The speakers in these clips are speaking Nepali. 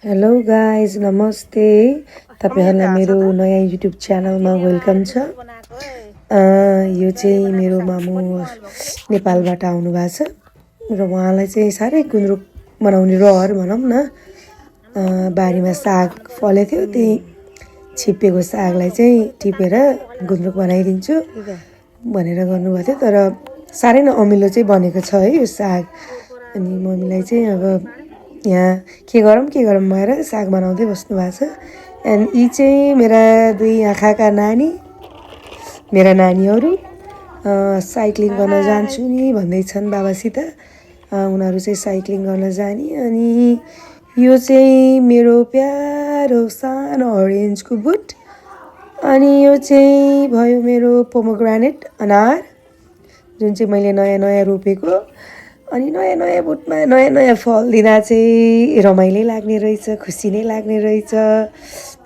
हेलो गाइज नमस्ते तपाईहरुलाई मेरो नयाँ युट्युब च्यानलमा वेलकम छ। यो चाहिँ मेरो मामु नेपालबाट आउनु भएको छ र उहाँलाई चाहिँ साह्रै गुन्द्रुक बनाउने रहर भनौं न। बारीमा साग फलेथ्यो, त्यही छिप्पेको सागलाई चाहिँ टिपेर गुन्द्रुक बनाइदिन्छु भनेर गर्नुभएको थियो, तर साह्रै नै अमिलो चाहिँ बनेको छ है यो साग। अनि मम्मीलाई चाहिँ अब यहाँ के गरौँ भएर साग बनाउँदै बस्नु भएको छ। एन्ड यी चाहिँ मेरा दुई आँखाका नानी, मेरा नानीहरू साइक्लिङ गर्न जान्छु नि भन्दैछन् बाबासित। उनीहरू चाहिँ साइक्लिङ गर्न जाने। अनि यो चाहिँ मेरो प्यारो सानो अरेन्जको बुट। अनि यो चाहिँ भयो मेरो पोमोग्रानेट अनार, जुन चाहिँ मैले नयाँ रोपेको। अनि नयाँ बुटमा नयाँ फल दिँदा चाहिँ रमाइलो लाग्ने रहेछ, खुसी नै लाग्ने रहेछ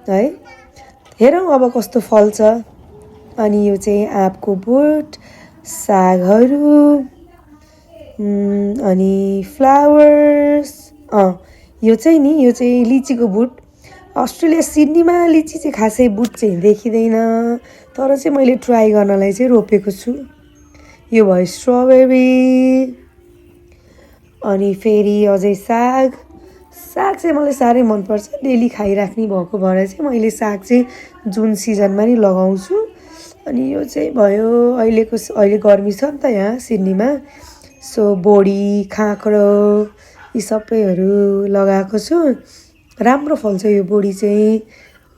है। हेरौँ अब कस्तो फल्छ। अनि यो चाहिँ आँपको बुट, सागहरू, अनि फ्लावर्स। यो चाहिँ लिचीको बुट। अस्ट्रेलिया सिडनीमा लिची चाहिँ खासै बुट चाहिँ देखिँदैन, तर चाहिँ मैले ट्राई गर्नलाई चाहिँ रोपेको छु। यो भयो स्ट्रबेरी। अनि फेरि अझै साग चाहिँ मलाई साह्रै मनपर्छ, डेली खाइराख्ने भएको भएर चाहिँ मैले साग चाहिँ जुन सिजनमा नि लगाउँछु। अनि यो चाहिँ भयो अहिले गर्मी छ नि त यहाँ सिडनीमा, सो बोडी, खाँक्रो यी सबैहरू लगाएको छु। राम्रो फल्छ यो बोडी चाहिँ।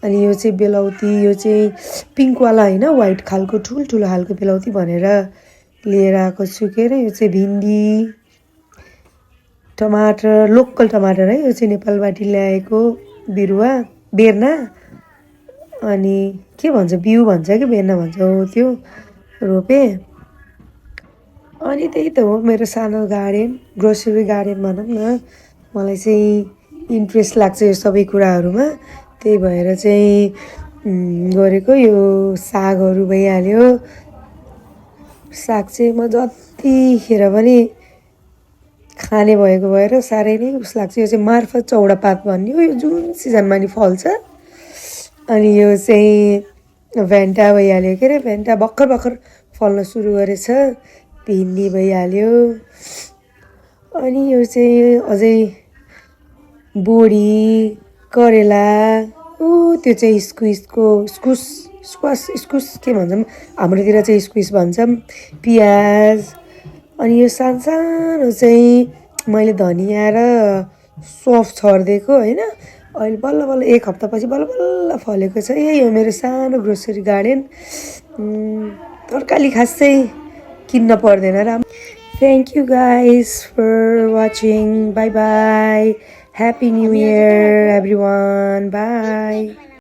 अनि यो चाहिँ बेलौती, यो चाहिँ पिङ्कवाला होइन, व्हाइट खालको ठुल्ठुलो खालको बेलौती भनेर लिएर आएको छु। के अरे यो चाहिँ भिन्डी, टमाटर, लोकल टमाटर है, यो चाहिँ नेपालबाट ल्याएको बिरुवा, बेर्ना। अनि के भन्छ, बिउ भन्छ कि बेर्ना भन्छ, हो त्यो रोपे। अनि त्यही त हो मेरो सानो गार्डन, ग्रोसरी गार्डन भनौँ न। मलाई चाहिँ इन्ट्रेस्ट लाग्छ यो सबै कुराहरूमा, त्यही भएर चाहिँ गरेको। यो सागहरू भइहाल्यो। साग चाहिँ म जतिखेर पनि खाने भएको भएर साह्रै नै उस लाग्छ। यो चाहिँ मार्फत चौडा पात भन्ने हो, यो जुन सिजनमा नि फल्छ। अनि यो चाहिँ भेन्टा भइहाल्यो। के अरे भेन्टा भर्खर फल्न सुरु गरेछ। भिन्डी भइहाल्यो। अनि यो चाहिँ अझै बोडी, करेला, त्यो चाहिँ इस्कुस के भन्छौँ हाम्रोतिर चाहिँ इस्कुस भन्छौँ। प्याज। अनि यो सानो चाहिँ मैले धनिया र सौफ छरिदिएको होइन, अहिले बल्ल 1 हप्तापछि बल्ल फलेको छ। यही हो मेरो सानो ग्रोसरी गार्डन। तरकारी खासै किन्न पर्दैन राम्रो। Thank you guys for watching. Bye bye. Happy new year everyone. By.